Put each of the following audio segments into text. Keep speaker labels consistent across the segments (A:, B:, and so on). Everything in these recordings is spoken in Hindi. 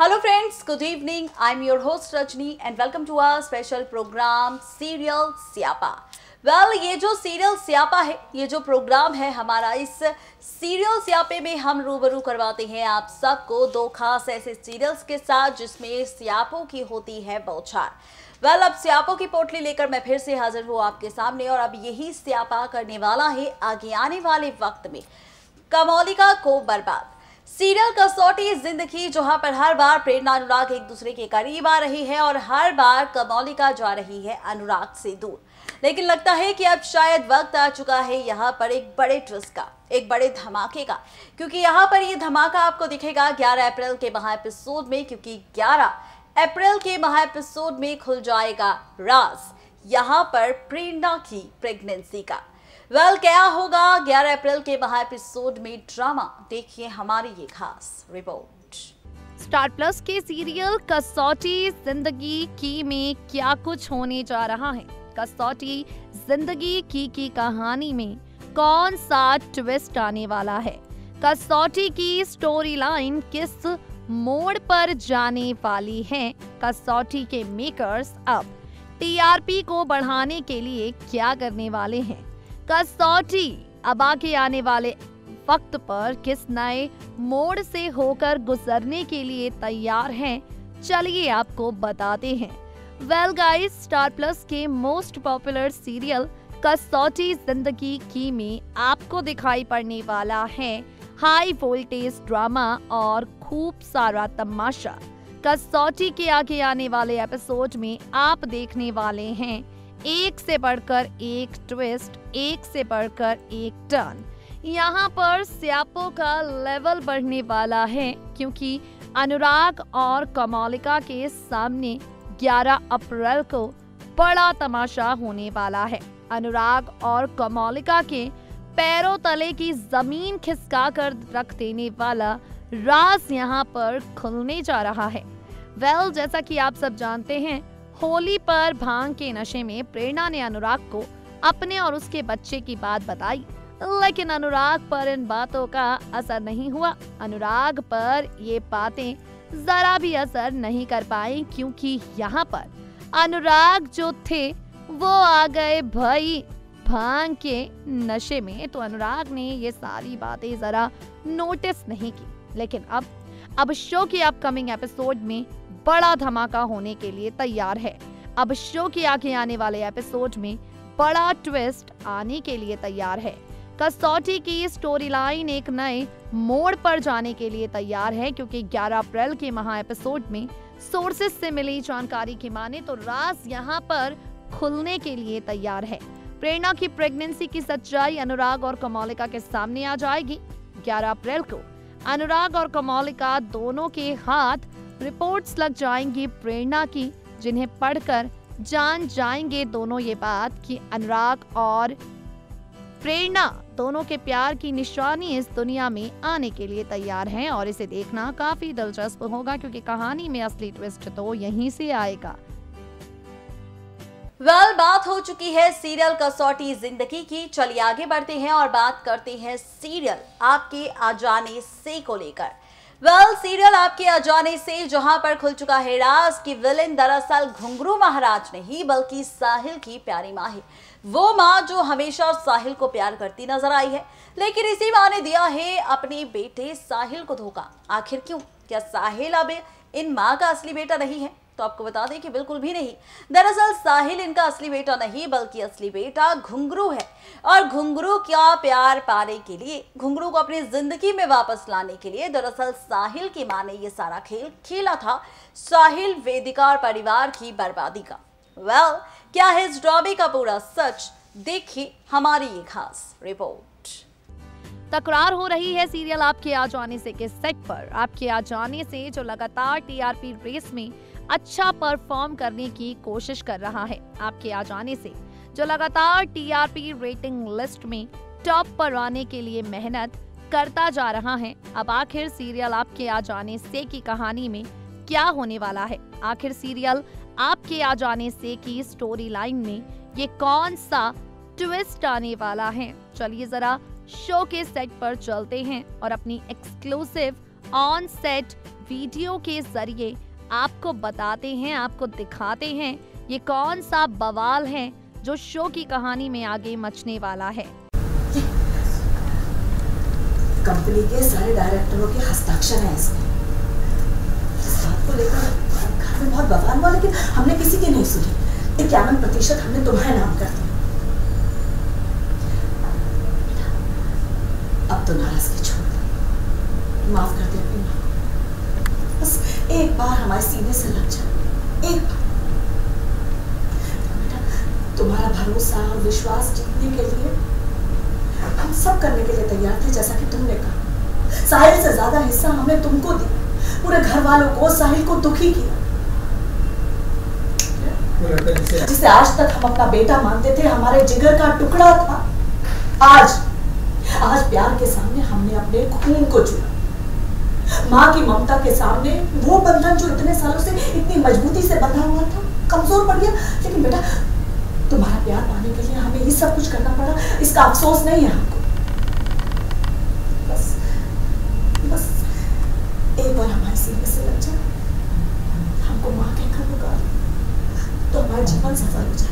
A: Hello friends, good evening. I'm your host Rajni and welcome to our special program Serial Siapa. ये जो सीरियल स्यापा है, ये जो प्रोग्राम है हमारा, इस सीरियल स्यापे में हम रूबरू करवाते हैं आप सबको दो खास ऐसे सीरियल्स के साथ जिसमें स्यापों की होती है बौछार। अब स्यापों की पोटली लेकर मैं फिर से हाजिर हूँ आपके सामने और अब यही स्यापा करने वाला है आगे आने वाले वक्त में कमोलिका को बर्बाद। सीरियल कसौटी जिंदगी, जहां पर हर बार प्रेरणा अनुराग एक दूसरे के करीब आ रही है और हर बार कमोलिका जा रही है अनुराग से दूर। लेकिन लगता है कि अब शायद वक्त आ चुका है यहाँ पर एक बड़े ट्विस्ट का, एक बड़े धमाके का, क्योंकि यहाँ पर ये धमाका आपको दिखेगा 11 अप्रैल के महा एपिसोड में, क्योंकि 11 अप्रैल के महा एपिसोड में खुल जाएगा राज यहाँ पर प्रेरणा की प्रेगनेंसी का। क्या होगा 11 अप्रैल के महा एपिसोड में ड्रामा, देखिए हमारी ये खास रिपोर्ट।
B: स्टार प्लस के सीरियल कसौटी जिंदगी की में क्या कुछ होने जा रहा है। कसौटी जिंदगी की कहानी में कौन सा ट्विस्ट आने वाला है। कसौटी की स्टोरी लाइन किस मोड़ पर जाने वाली है। कसौटी के मेकर्स अब टीआरपी को बढ़ाने के लिए क्या करने वाले हैं। कसौटी अब आगे आने वाले वक्त पर किस नए मोड़ से होकर गुजरने के लिए तैयार हैं, चलिए आपको बताते हैं। गाइस, स्टार प्लस के मोस्ट पॉपुलर सीरियल कसौटी जिंदगी की में आपको दिखाई पड़ने वाला है हाई वोल्टेज ड्रामा और खूब सारा तमाशा। कसौटी के आगे आने वाले एपिसोड में आप देखने वाले हैं एक से बढ़कर एक ट्विस्ट, एक से बढ़कर एक टर्न। यहाँ पर स्यापों का लेवल बढ़ने वाला है, क्योंकि अनुराग और कमोलिका के सामने 11 अप्रैल को बड़ा तमाशा होने वाला है। अनुराग और कमोलिका के पैरों तले की जमीन खिसका कर रख देने वाला राज यहाँ पर खुलने जा रहा है। जैसा कि आप सब जानते हैं, होली पर भांग के नशे में प्रेरणा ने अनुराग को अपने और उसके बच्चे की बात बताई, लेकिन अनुराग पर इन बातों का असर नहीं हुआ। अनुराग पर ये बातें जरा भी असर नहीं कर पाई, क्योंकि यहाँ पर अनुराग जो थे वो आ गए भाई भांग के नशे में। तो अनुराग ने ये सारी बातें जरा नोटिस नहीं की। लेकिन अब शो के अपकमिंग एपिसोड में बड़ा धमाका होने के लिए तैयार है। अब शो के आगे आने वाले एपिसोड में बड़ा ट्विस्ट आने के लिए तैयार है। कसौटी की स्टोरी लाइन एक नए मोड़ पर जाने के लिए तैयार है, क्योंकि 11 अप्रैल के महा एपिसोड में सोर्सेस से मिली जानकारी की माने तो राज यहाँ पर खुलने के लिए तैयार है। प्रेरणा की प्रेगनेंसी की सच्चाई अनुराग और कमोलिका के सामने आ जाएगी। 11 अप्रैल को अनुराग और कमोलिका दोनों के हाथ रिपोर्ट्स लग जाएंगी प्रेरणा की, जिन्हें पढ़कर जान जाएंगे दोनों ये बात कि अनुराग और प्रेरणा दोनों के प्यार की निशानी इस दुनिया में आने के लिए तैयार हैं। और इसे देखना काफी दिलचस्प होगा, क्योंकि कहानी में असली ट्विस्ट तो यहीं से आएगा।
A: बात हो चुकी है सीरियल कसौटी जिंदगी की। चलिए आगे बढ़ते हैं और बात करते हैं सीरियल आपके आ जाने से को लेकर। सीरियल आपके आ जाने से जहां पर खुल चुका है राज की विलेन दरअसल घुंघरू महाराज नहीं बल्कि साहिल की प्यारी माँ है। वो माँ जो हमेशा साहिल को प्यार करती नजर आई है, लेकिन इसी माँ ने दिया है अपने बेटे साहिल को धोखा। आखिर क्यों? क्या साहिल अब इन माँ का असली बेटा नहीं है? तो आपको बता दें कि बिल्कुल भी नहीं। दरअसल साहिल इनका असली बेटा नहीं बल्कि असली बेटा घुंघरू है। और घुंघरू का प्यार पाने के लिए, घुंघरू को अपनी जिंदगी में वापस लाने के लिए दरअसल साहिल की मां ने ये सारा खेल खेला था, साहिल वेदिका और परिवार की बर्बादी का। क्या है इस ड्रामे का पूरा सच, देखिए हमारी ये खास रिपोर्ट।
B: तकरार हो रही है सीरियल आपके आ जाने से के सेट पर। आपके आ जाने से जो लगातार टीआरपी रेस में अच्छा परफॉर्म करने की कोशिश कर रहा है, आपके आ जाने से जो लगातार टीआरपी रेटिंग लिस्ट में टॉप पर आने के लिए मेहनत करता जा रहा है। अब आखिर सीरियल आपके आ जाने से की कहानी में क्या होने वाला है। आखिर सीरियल आपके आ जाने से की स्टोरी लाइन में ये कौन सा ट्विस्ट आने वाला है। चलिए जरा शो के सेट पर चलते हैं और अपनी एक्सक्लूसिव ऑन सेट वीडियो के जरिए आपको बताते हैं, आपको दिखाते हैं ये कौन सा बवाल है जो शो की कहानी में आगे मचने वाला है।
C: कंपनी के सारे डायरेक्टरों के हस्ताक्षर हैं इसमें। इस बात को लेकर घर में बहुत बवाल हुआ, लेकिन हमने किसी की नहीं सुनी। 51% हमने तुम्हारे नाम कर दिया। अब तो नाराजगी छोड़ दो, माफ कर दे अपनी माँ को। बस एक बार हमारे सीने से लग जा, एक बार। बेटा, तुम्हारा भरोसा और विश्वास जीतने के लिए हम सब करने के लिए तैयार थे, जैसा कि तुमने कहा। साहिल से ज्यादा हिस्सा हमने तुमको दिया, पूरे घर वालों को, साहिल को दुखी किया। जिसे आज तक हम अपना बेटा मानते थे, हमारे जिगर का टुकड़ा था, आज प्यार के सामने हमने अपने खून को चुना। माँ की ममता के सामने वो बंधन जो इतने सालों से इतनी मजबूती से बंधा हुआ था, कमजोर पड़ गया। लेकिन बेटा, तुम्हारा प्यार पाने के लिए हमें ये सब कुछ करना पड़ा, इसका अफसोस नहीं है हमको। बस एक बार हमारे सीने से लग जाए, हमको माँ कहकर पुकार, तो हमारा जीवन सफल हो जाएगा।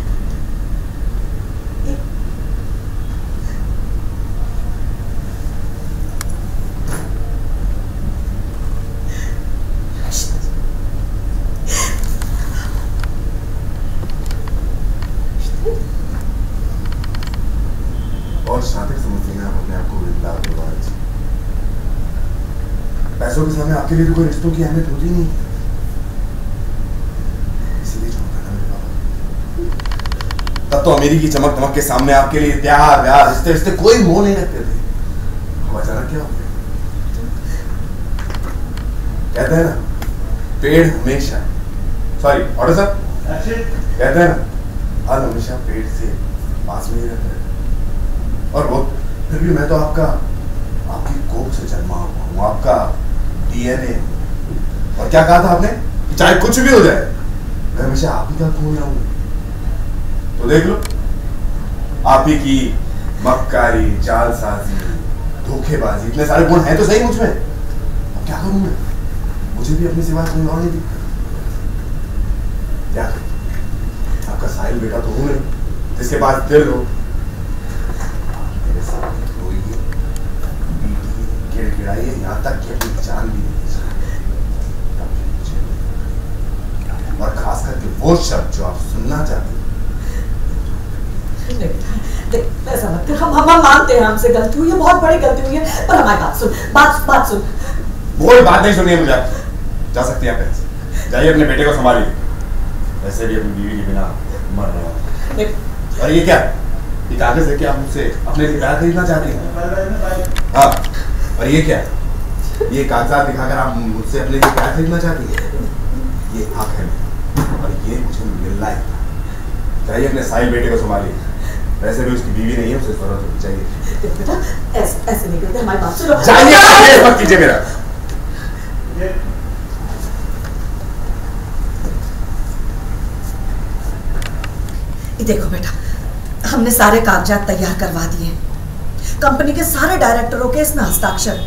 D: और शातिर समझते हैं आप अपने आप को विद्या आज। पैसों के सामने आपके लिए तो कोई रिश्तों की अहमियत होती नहीं, इसीलिए छोड़ता था मेरे पापा। तब तो अमीरी की चमक दमक के सामने आपके लिए प्यार व्यार रिश्ते रिश्ते कोई मोह नहीं रखते थे। अब अचानक क्या हो गया? कहते हैं ना, पेड़ हमेशा, सॉरी ऑर्डर साहब, कहते हैं ना, फल हमेशा पेड़ से पास में ही रहता है। और वो फिर भी मैं तो आपकी कोख से जन्मा हुआ हूँ, आपका डीएनए। और क्या कहा था आपने? चाहे कुछ भी हो जाए, मैं हमेशा आप ही का खून रहूंगा। तो देख लो, आप ही की मक्कारी, जालसाजी, धोखेबाजी, इतने सारे गुण हैं तो सही मुझ में। अब क्या करूं मैं? मुझे भी अपनी सिवा कोई और नहीं दिखता। क्या करूं? आपका साहिल बेटा तो हूं नहीं, जिसके पास दिल हो, यहाँ तक कि अपनी जान भी नहीं। और खास करके वो शब्द जो आप सुनना चाहते हैं।
C: ऐसा मत कर, हम मानते हैं हमसे गलती हुई है, बहुत बड़ी गलती हुई है, पर हमारी बात सुन।
D: वो बात नहीं सुनिए मुझे। जा सकती हैं आप, जाइए अपने बेटे को संभालिए। वैसे भी अपनी बीवी के बिना मर रहा है। और ये क्या, ये कागज है कि आप मुझसे अपने लिए प्यार खरीदना चाहती हैं? हाँ, और ये क्या, ये कागजात दिखाकर आप मुझसे अपने लिए प्यार खरीदना चाहती हैं? ये हक है और ये मुझे मिलना है। चाहिए अपने साहिल बेटे को संभालिए। वैसे भी उसकी बीवी नहीं है, उसे जरूरत होनी चाहिए।
C: बेटा ऐसे नहीं करते, हमारी बात सुनो।
D: जाइए, मत कीजिए मेरा।
C: ये देखो बेटा, हमने सारे कागजात तैयार करवा दिए। कंपनी के सारे डायरेक्टरों के इसमें हस्ताक्षर।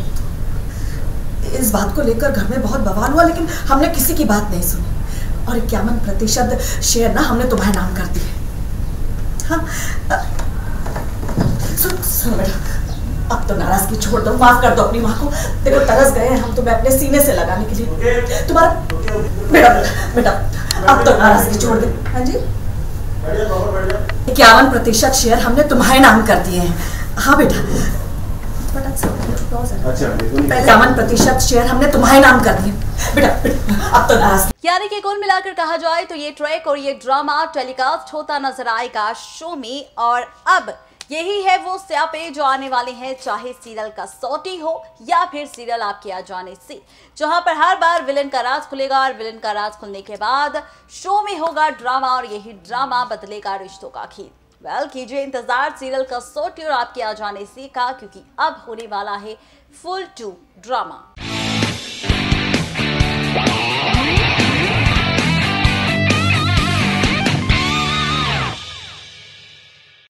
C: इस बात को लेकर घर में बहुत बवाल हुआ, लेकिन हमने किसी की बात नहीं सुनी। और 51% शेयर ना हमने तुम्हारे नाम कर दिए। हाँ, सुन बेटा, अब तो नाराजगी छोड़ दो, माफ कर दो अपनी माँ को। देखो, तरस गए हैं हम तुम्हें अपने सीने से लगाने के लिए। तुम्हारा बेटा, अब तो नाराजगी छोड़ दे। हाँ जी, 51% शेयर हमने तुम्हारे नाम कर दिए हैं। हाँ बेटा, 51% शेयर हमने तुम्हारे नाम कर दिए। बेटा, अब तो नाराज।
A: यानी कि कुल मिलाकर कहा जाए तो ये ट्रैक और ये ड्रामा टेलीकास्ट होता नजर आएगा शो में। और अब यही है वो स्यापे जो आने वाले हैं, चाहे सीरियल कसौटी हो या फिर सीरियल आपके आ जाने से, जहां पर हर बार विलन का राज खुलेगा और विलन का राज खुलने के बाद शो में होगा ड्रामा और यही ड्रामा बदलेगा रिश्तों का खेल। वेल, कीजिए इंतजार सीरियल कसौटी और आपके आ जाने से का, क्योंकि अब होने वाला है फुल 2 ड्रामा।